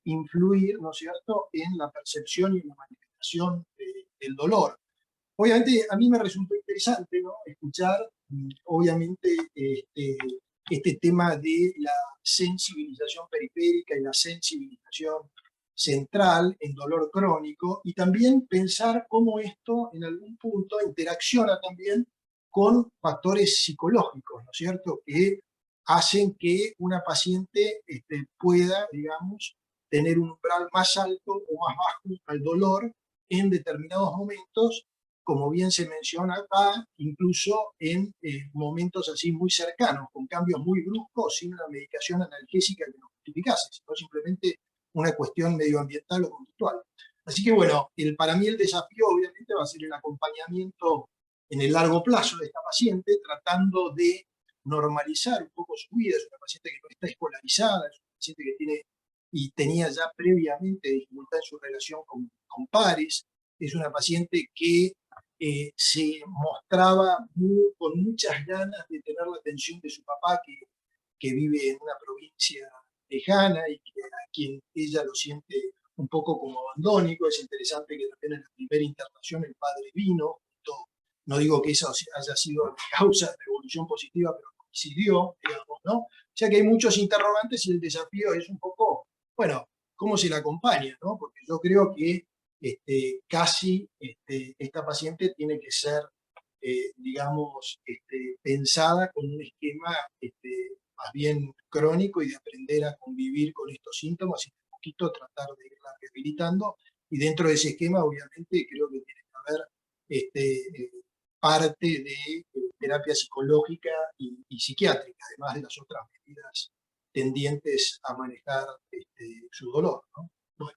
influir, ¿no es cierto?, en la percepción y en la manifestación del dolor. Obviamente, a mí me resultó interesante, ¿no?, escuchar, obviamente, este tema de la sensibilización periférica y la sensibilización central en dolor crónico, y también pensar cómo esto en algún punto interacciona también con factores psicológicos, ¿no es cierto?, que hacen que una paciente pueda, digamos, tener un umbral más alto o más bajo al dolor en determinados momentos, como bien se menciona acá, incluso en momentos así muy cercanos, con cambios muy bruscos, sin una medicación analgésica que lo justificase, sino simplemente una cuestión medioambiental o conductual. Así que bueno, para mí el desafío obviamente va a ser el acompañamiento en el largo plazo de esta paciente, tratando de normalizar un poco su vida. Es una paciente que no está escolarizada, es una paciente que tiene y tenía ya previamente dificultad en su relación con pares, es una paciente que se mostraba con muchas ganas de tener la atención de su papá, que vive en una provincia lejana y a quien ella lo siente un poco como abandónico. Es interesante que también en la primera internación el padre vino, no digo que esa haya sido la causa de la evolución positiva, pero coincidió, digamos, ¿no? O sea que hay muchos interrogantes y el desafío es un poco, bueno, cómo se la acompaña, ¿no? Porque yo creo que casi esta paciente tiene que ser, digamos, pensada con un esquema más bien crónico y de aprender a convivir con estos síntomas y un poquito tratar de irla rehabilitando. Y dentro de ese esquema, obviamente, creo que tiene que haber parte de terapia psicológica y psiquiátrica, además de las otras medidas tendientes a manejar su dolor, ¿no? Bueno.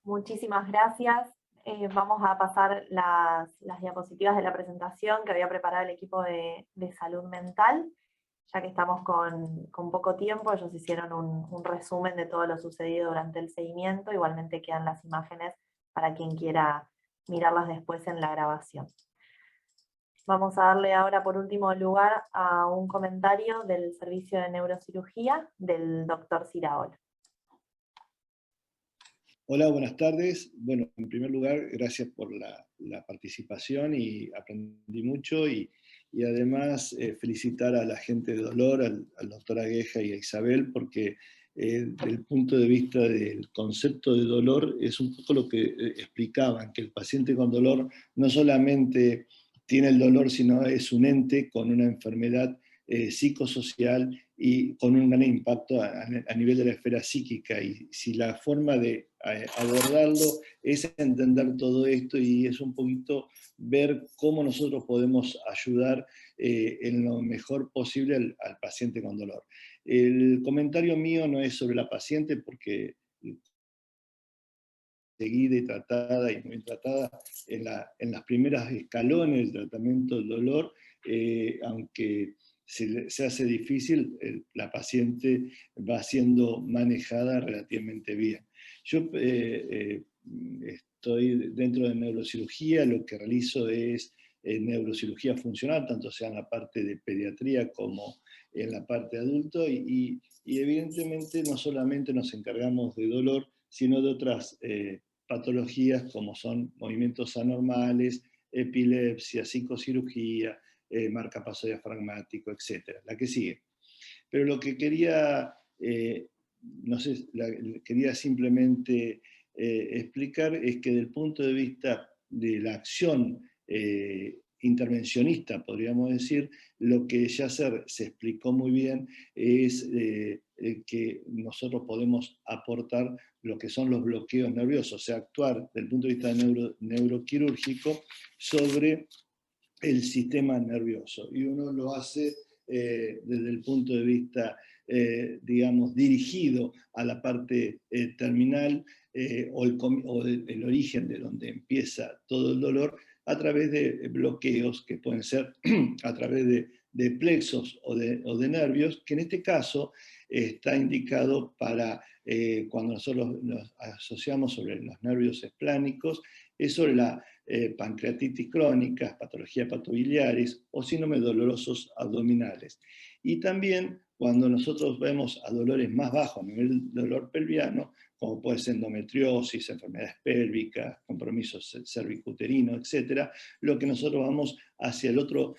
Muchísimas gracias. Vamos a pasar las diapositivas de la presentación que había preparado el equipo de salud mental. Ya que estamos con poco tiempo, ellos hicieron un resumen de todo lo sucedido durante el seguimiento. Igualmente quedan las imágenes para quien quiera mirarlas después en la grabación. Vamos a darle ahora por último lugar a un comentario del servicio de neurocirugía del doctor Siraol. Hola, buenas tardes. Bueno, en primer lugar, gracias por la participación y aprendí mucho y además felicitar a la gente de Dolor, al doctor Agueja y a Isabel, porque desde el punto de vista del concepto de dolor es un poco lo que explicaban, que el paciente con dolor no solamente tiene el dolor, sino es un ente con una enfermedad psicosocial y con un gran impacto a nivel de la esfera psíquica, y si la forma de abordarlo es entender todo esto y es un poquito ver cómo nosotros podemos ayudar en lo mejor posible al paciente con dolor. El comentario mío no es sobre la paciente, porque seguida y tratada y muy tratada en las primeras escalones del tratamiento del dolor, aunque se hace difícil, la paciente va siendo manejada relativamente bien. Yo estoy dentro de neurocirugía, lo que realizo es neurocirugía funcional, tanto sea en la parte de pediatría como en la parte de adulto, y evidentemente no solamente nos encargamos de dolor, sino de otras patologías como son movimientos anormales, epilepsia, psicocirugía, marcapaso diafragmático, etc. La que sigue. Pero lo que quería, quería simplemente explicar es que desde el punto de vista de la acción intervencionista, podríamos decir, lo que ya se explicó muy bien es que nosotros podemos aportar lo que son los bloqueos nerviosos, o sea, actuar desde el punto de vista neuroquirúrgico sobre el sistema nervioso. Y uno lo hace desde el punto de vista, digamos, dirigido a la parte terminal o el origen de donde empieza todo el dolor, a través de bloqueos que pueden ser a través de plexos o de nervios, que en este caso está indicado para cuando nosotros nos asociamos sobre los nervios esplánicos, es sobre la pancreatitis crónica, patologías patobiliares o síndromes dolorosos abdominales. Y también cuando nosotros vemos a dolores más bajos a nivel dolor pelviano, como puede ser endometriosis, enfermedades pélvicas, compromisos cervicuterinos, etc., lo que nosotros vamos hacia el otro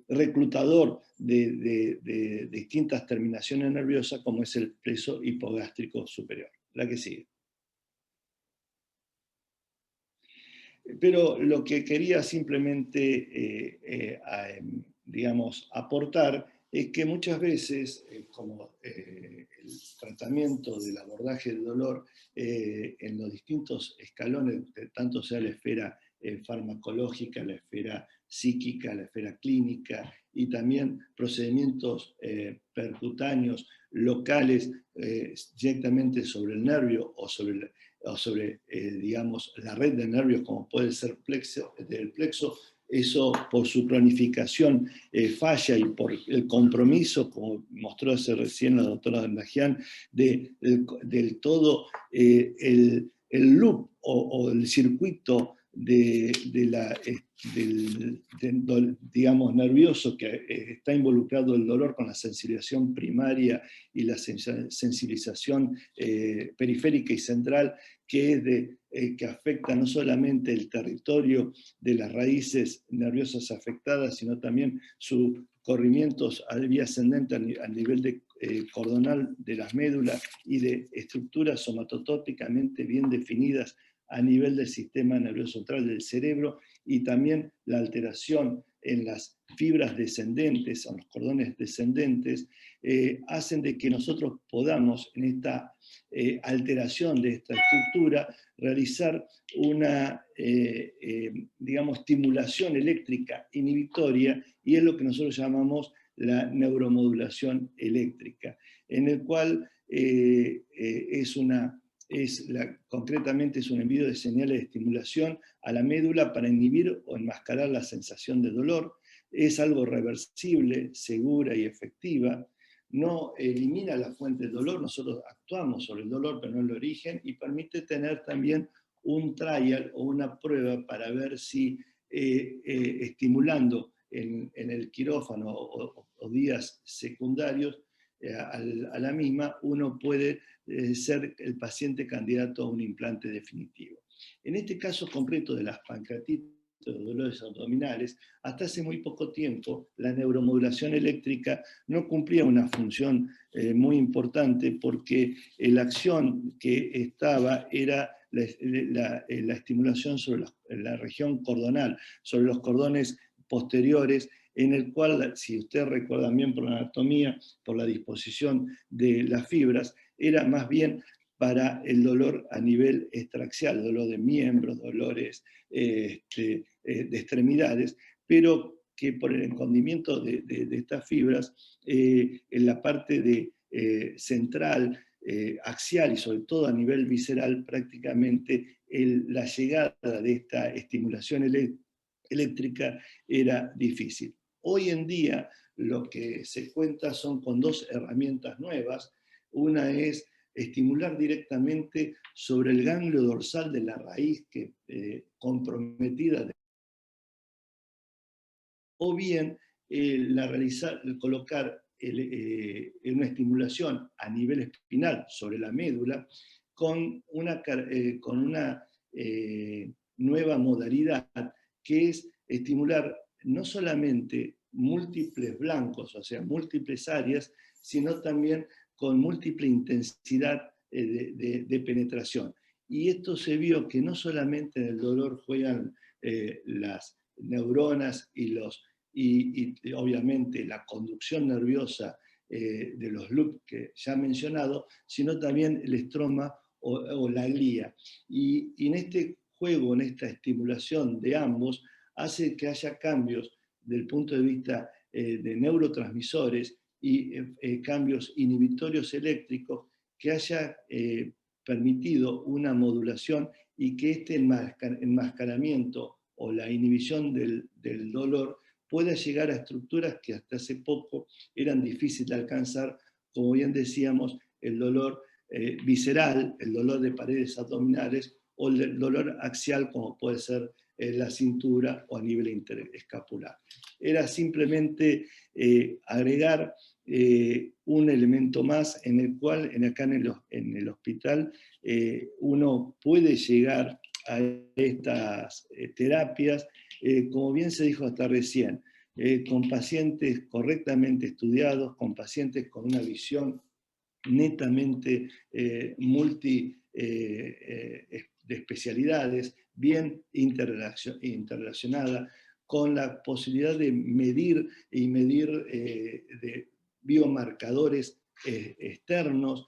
reclutador de distintas terminaciones nerviosas, como es el plexo hipogástrico superior. La que sigue. Pero lo que quería simplemente, digamos, aportar es que muchas veces, como el tratamiento del abordaje del dolor en los distintos escalones, tanto sea la esfera farmacológica, la esfera psíquica, la esfera clínica, y también procedimientos percutáneos locales directamente sobre el nervio o sobre digamos, la red de nervios, como puede ser del plexo, eso por su planificación falla, y por el compromiso, como mostró hace recién la doctora Nagian, del todo el loop o el circuito digamos, nervioso que está involucrado el dolor con la sensibilización primaria y la sensibilización periférica y central, que afecta no solamente el territorio de las raíces nerviosas afectadas, sino también sus corrimientos a vía ascendente a nivel de cordonal de las médulas y de estructuras somatotópicamente bien definidas a nivel del sistema nervioso central del cerebro, y también la alteración en las fibras descendentes, o los cordones descendentes, hacen de que nosotros podamos, en esta alteración de esta estructura, realizar una, digamos, estimulación eléctrica inhibitoria, y es lo que nosotros llamamos la neuromodulación eléctrica, en el cual concretamente es un envío de señales de estimulación a la médula para inhibir o enmascarar la sensación de dolor. Es algo reversible, segura y efectiva. No elimina la fuente del dolor, nosotros actuamos sobre el dolor, pero no el origen, y permite tener también un trial o una prueba para ver si estimulando en el quirófano o días secundarios a la misma, uno puede ser el paciente candidato a un implante definitivo. En este caso concreto de las pancreatitis o dolores abdominales, hasta hace muy poco tiempo la neuromodulación eléctrica no cumplía una función muy importante, porque la acción que estaba era la estimulación sobre la región cordonal, sobre los cordones posteriores, en el cual, si usted recuerda bien por la anatomía, por la disposición de las fibras, era más bien para el dolor a nivel extraxial, dolor de miembros, dolores de extremidades, pero que por el encondimiento de estas fibras, en la parte central, axial y sobre todo a nivel visceral, prácticamente la llegada de esta estimulación eléctrica era difícil. Hoy en día lo que se cuenta son con dos herramientas nuevas. Una es estimular directamente sobre el ganglio dorsal de la raíz comprometida, o bien colocar una estimulación a nivel espinal sobre la médula con una nueva modalidad, que es estimular no solamente múltiples blancos, o sea, múltiples áreas, sino también con múltiple intensidad de penetración. Y esto se vio que no solamente en el dolor juegan las neuronas y obviamente la conducción nerviosa de los loops que ya he mencionado, sino también el estroma o la glía. Y en este juego, en esta estimulación de ambos, hace que haya cambios del punto de vista de neurotransmisores y cambios inhibitorios eléctricos, que haya permitido una modulación, y que este enmascaramiento o la inhibición del dolor pueda llegar a estructuras que hasta hace poco eran difíciles de alcanzar, como bien decíamos, el dolor visceral, el dolor de paredes abdominales, o el dolor axial, como puede ser la cintura o a nivel interescapular. Era simplemente agregar un elemento más en el cual acá en el hospital uno puede llegar a estas terapias, como bien se dijo hasta recién, con pacientes correctamente estudiados, con pacientes con una visión netamente de especialidades, bien interrelacionada, con la posibilidad de medir de biomarcadores externos,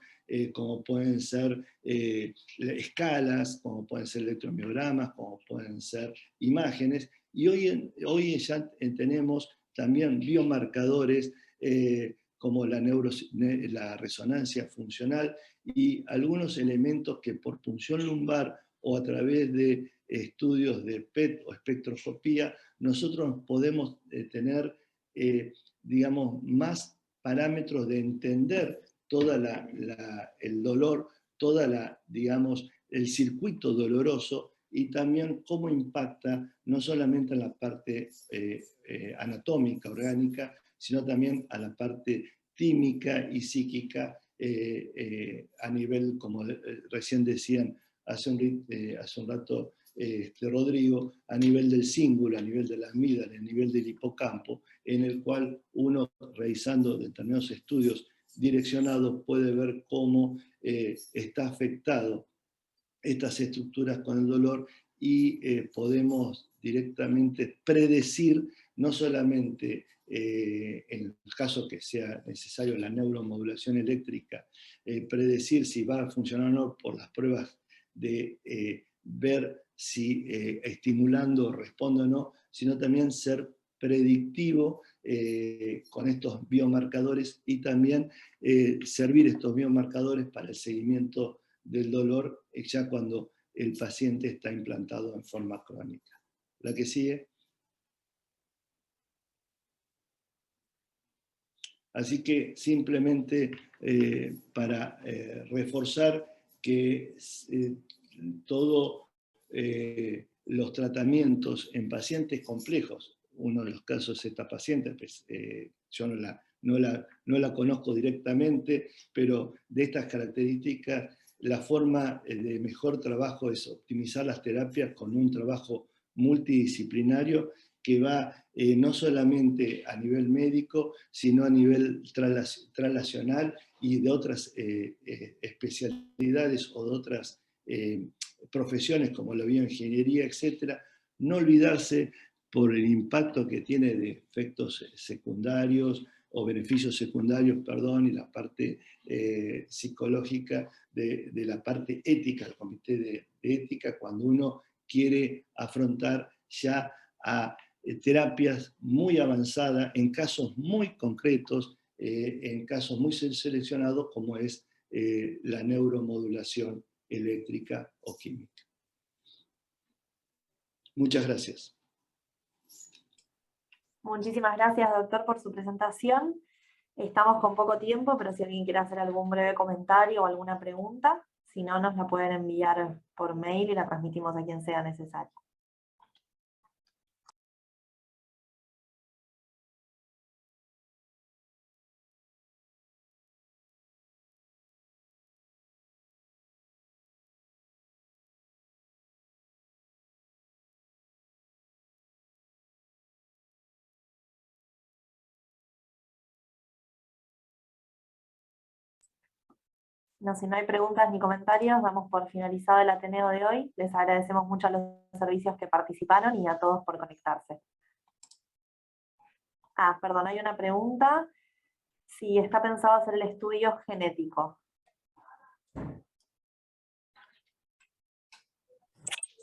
como pueden ser escalas, como pueden ser electromiogramas, como pueden ser imágenes, y hoy ya tenemos también biomarcadores como la resonancia funcional y algunos elementos que por punción lumbar o a través de estudios de PET o espectroscopía, nosotros podemos tener, digamos, más parámetros de entender todo el dolor, digamos, el circuito doloroso y también cómo impacta no solamente en la parte anatómica, orgánica, sino también a la parte química y psíquica a nivel, como recién decían hace un rato Rodrigo, a nivel del cíngulo, a nivel de la amígdala, a nivel del hipocampo, en el cual uno, realizando determinados estudios direccionados, puede ver cómo está afectado estas estructuras con el dolor y podemos directamente predecir, no solamente en el caso que sea necesario la neuromodulación eléctrica, predecir si va a funcionar o no por las pruebas de ver si estimulando responde o no, sino también ser predictivo con estos biomarcadores y también servir estos biomarcadores para el seguimiento del dolor ya cuando el paciente está implantado en forma crónica. La que sigue. Así que simplemente para reforzar que todos los tratamientos en pacientes complejos, uno de los casos es esta paciente, pues, yo no la conozco directamente, pero de estas características, la forma de mejor trabajo es optimizar las terapias con un trabajo multidisciplinario que va no solamente a nivel médico, sino a nivel translacional y de otras especialidades o de otras profesiones como la bioingeniería, etc. No olvidarse por el impacto que tiene de efectos secundarios o beneficios secundarios, perdón, y la parte psicológica de la parte ética, el comité de ética, cuando uno quiere afrontar ya a terapias muy avanzadas en casos muy concretos, en casos muy seleccionados como es la neuromodulación eléctrica o química. Muchas gracias. Muchísimas gracias, doctor, por su presentación. Estamos con poco tiempo, pero si alguien quiere hacer algún breve comentario o alguna pregunta, si no, nos la pueden enviar por mail y la transmitimos a quien sea necesario. No, si no hay preguntas ni comentarios, damos por finalizado el Ateneo de hoy. Les agradecemos mucho a los servicios que participaron y a todos por conectarse. Perdón, hay una pregunta. Si está pensado hacer el estudio genético.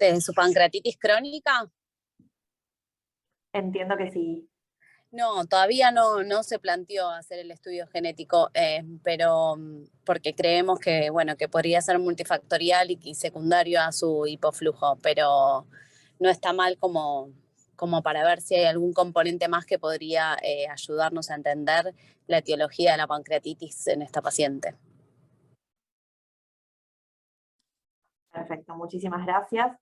¿De su pancreatitis crónica? Entiendo que sí. No, todavía no se planteó hacer el estudio genético, pero porque creemos que, bueno, que podría ser multifactorial y secundario a su hipoflujo, pero no está mal como para ver si hay algún componente más que podría ayudarnos a entender la etiología de la pancreatitis en esta paciente. Perfecto, muchísimas gracias.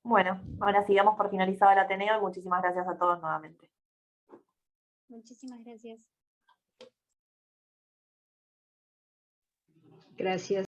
Bueno, ahora sí damos por finalizado el Ateneo y muchísimas gracias a todos nuevamente. Muchísimas gracias. Gracias.